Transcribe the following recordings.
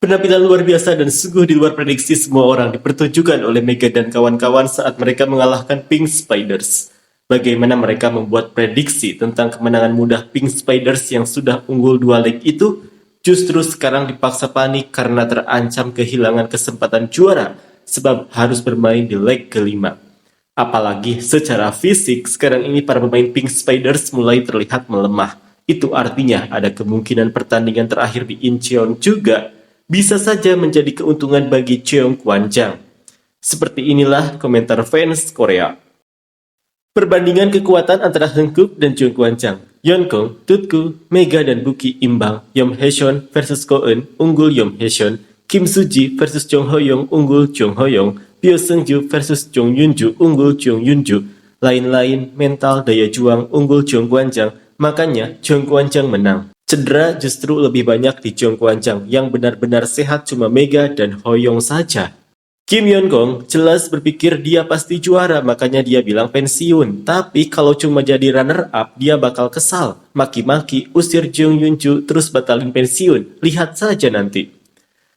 Penampilan luar biasa dan sungguh di luar prediksi semua orang dipertunjukkan oleh Mega dan kawan-kawan saat mereka mengalahkan Pink Spiders. Bagaimana mereka membuat prediksi tentang kemenangan mudah Pink Spiders yang sudah unggul 2 leg itu, justru sekarang dipaksa panik karena terancam kehilangan kesempatan juara sebab harus bermain di leg kelima. Apalagi secara fisik, sekarang ini para pemain Pink Spiders mulai terlihat melemah. Itu artinya ada kemungkinan pertandingan terakhir di Incheon juga bisa saja menjadi keuntungan bagi Cheong Kwanjang. Seperti inilah komentar fans Korea. Perbandingan kekuatan antara Hengkuk dan Cheong Kwanjang. Yeonkong, Tutku, Mega dan Buki imbang. Yom Haecheon versus Koeun unggul Yom Haecheon. Kim Suji versus Jong Hoyoung unggul Jong Hoyoung. Pyo Seungju versus Jong Yunju unggul Jong Yunju. Lain-lain mental daya juang unggul Cheong Kwanjang. Makanya Cheong Kwanjang menang. Cedera justru lebih banyak di Cheong Kwanjang, yang benar-benar sehat cuma Mega dan Hoyoung saja. Kim Yeon-kong jelas berpikir dia pasti juara, makanya dia bilang pensiun. Tapi kalau cuma jadi runner-up, dia bakal kesal. Maki-maki, usir Jung Yun-ju, terus batalin pensiun. Lihat saja nanti.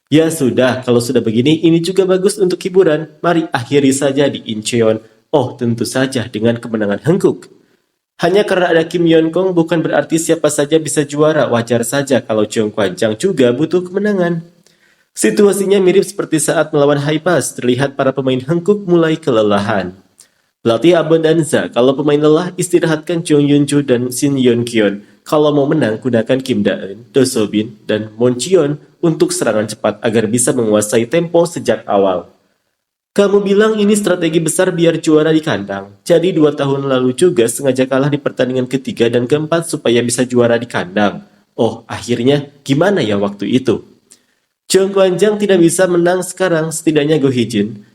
Ya sudah, kalau sudah begini, ini juga bagus untuk hiburan. Mari akhiri saja di Incheon. Oh, tentu saja dengan kemenangan Hengkuk. Hanya karena ada Kim Yeon-kong bukan berarti siapa saja bisa juara. Wajar saja kalau Cheong Kwanjang juga butuh kemenangan. Situasinya mirip seperti saat melawan Haepas, terlihat para pemain Hengkuk mulai kelelahan. Pelatih Abondanza, kalau pemain lelah istirahatkan Jong Yun-ju dan Shin Yeon-kyeon. Kalau mau menang, gunakan Kim Da-eun, Do So-bin, dan Moon Cheon untuk serangan cepat agar bisa menguasai tempo sejak awal. Kamu bilang ini strategi besar biar juara di kandang. Jadi 2 tahun lalu juga sengaja kalah di pertandingan ketiga dan keempat supaya bisa juara di kandang. Oh, akhirnya gimana ya waktu itu? Cheong Kwanjang tidak bisa menang sekarang, setidaknya Go Hee-jin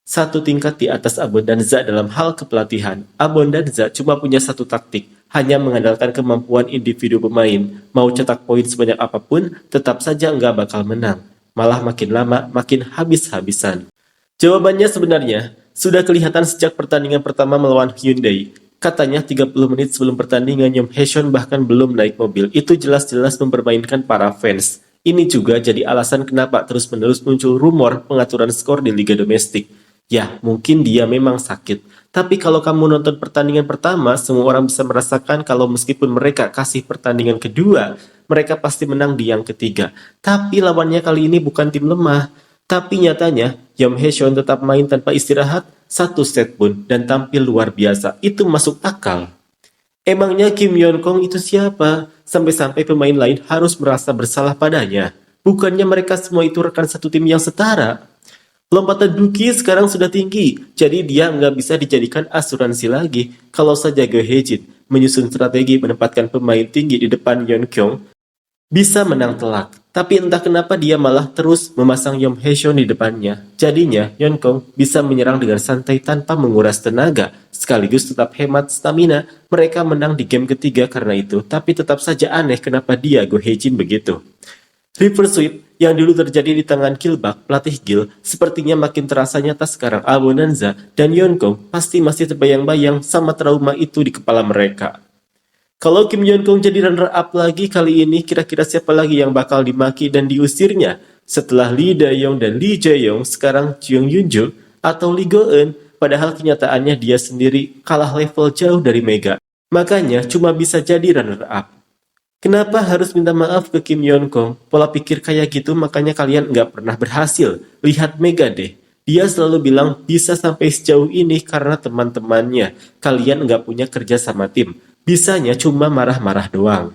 satu tingkat di atas Abondanza dalam hal kepelatihan. Abondanza cuma punya satu taktik, hanya mengandalkan kemampuan individu pemain. Mau cetak poin sebanyak apapun, tetap saja nggak bakal menang. Malah makin lama, makin habis-habisan. Jawabannya sebenarnya sudah kelihatan sejak pertandingan pertama melawan Hyundai. Katanya 30 menit sebelum pertandingan Yom Haecheon bahkan belum naik mobil. Itu jelas-jelas mempermainkan para fans. Ini juga jadi alasan kenapa terus-menerus muncul rumor pengaturan skor di Liga Domestik. Ya, mungkin dia memang sakit. Tapi kalau kamu nonton pertandingan pertama, semua orang bisa merasakan kalau meskipun mereka kasih pertandingan kedua, mereka pasti menang di yang ketiga. Tapi lawannya kali ini bukan tim lemah. Tapi nyatanya, Yom Haecheon tetap main tanpa istirahat, 1 set pun, dan tampil luar biasa. Itu masuk akal. Emangnya Kim Yeon-kong itu siapa? Sampai-sampai pemain lain harus merasa bersalah padanya. Bukannya mereka semua itu rekan satu tim yang setara? Lompatan Buki sekarang sudah tinggi, jadi dia nggak bisa dijadikan asuransi lagi. Kalau saja Go Hee-jin menyusun strategi menempatkan pemain tinggi di depan Yeon-kyung, bisa menang telak. Tapi entah kenapa dia malah terus memasang Yom Haecheon di depannya. Jadinya, Yeon-kong bisa menyerang dengan santai tanpa menguras tenaga, sekaligus tetap hemat stamina. Mereka menang di game ketiga karena itu, tapi tetap saja aneh kenapa dia Go Hee-jin begitu. Reverse sweep yang dulu terjadi di tangan Kilbak, pelatih Gil, sepertinya makin terasa nyata sekarang. Abonanza dan Yeon-kong pasti masih terbayang-bayang sama trauma itu di kepala mereka. Kalau Kim Yeon-kong jadi runner-up lagi kali ini, kira-kira siapa lagi yang bakal dimaki dan diusirnya? Setelah Lee Da-yong dan Lee Jae-yong, sekarang Jung Yun-ju atau Lee Go-eun, padahal kenyataannya dia sendiri kalah level jauh dari Mega. Makanya cuma bisa jadi runner-up. Kenapa harus minta maaf ke Kim Yeon-kong? Pola pikir kayak gitu makanya kalian nggak pernah berhasil. Lihat Mega deh. Dia selalu bilang bisa sampai sejauh ini karena teman-temannya. Kalian nggak punya kerja sama tim. Bisanya cuma marah-marah doang.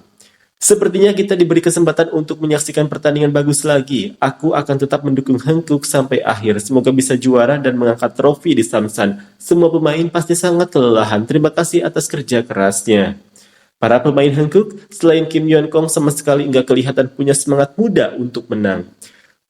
Sepertinya kita diberi kesempatan untuk menyaksikan pertandingan bagus lagi. Aku akan tetap mendukung Hengkuk sampai akhir. Semoga bisa juara dan mengangkat trofi di Samsan. Semua pemain pasti sangat kelelahan. Terima kasih atas kerja kerasnya. Para pemain Hengkuk, selain Kim Yeon-kong sama sekali nggak kelihatan punya semangat muda untuk menang.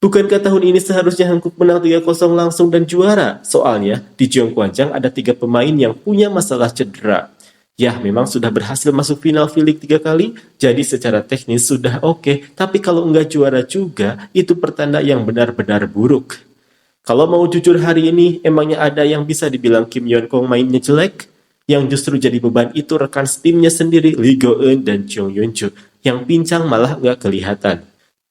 Bukankah tahun ini seharusnya Hengkuk menang 3-0 langsung dan juara? Soalnya, di Cheong Kwanjang ada 3 pemain yang punya masalah cedera. Ya, memang sudah berhasil masuk final V-League 3 kali, jadi secara teknis sudah oke, tapi kalau nggak juara juga, itu pertanda yang benar-benar buruk. Kalau mau jujur hari ini, emangnya ada yang bisa dibilang Kim Yeon-kong mainnya jelek? Yang justru jadi beban itu rekan timnya sendiri, Lee Go-eun dan Jong Yun-ju, yang pincang malah nggak kelihatan.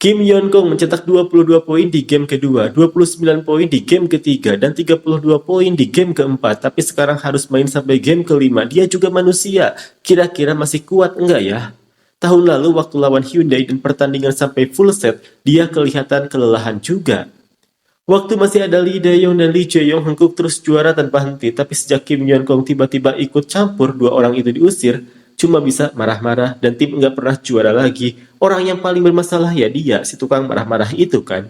Kim Yeon-kong mencetak 22 poin di game kedua, 29 poin di game ketiga, dan 32 poin di game keempat. Tapi sekarang harus main sampai game kelima. Dia juga manusia. Kira-kira masih kuat enggak ya? Tahun lalu waktu lawan Hyundai dan pertandingan sampai full set, dia kelihatan kelelahan juga. Waktu masih ada Lee Dae-yong dan Lee Jae-yong, Hankook terus juara tanpa henti, tapi sejak Kim Yeon-kong tiba-tiba ikut campur, dua orang itu diusir, cuma bisa marah-marah dan tim nggak pernah juara lagi. Orang yang paling bermasalah ya dia, si tukang marah-marah itu kan.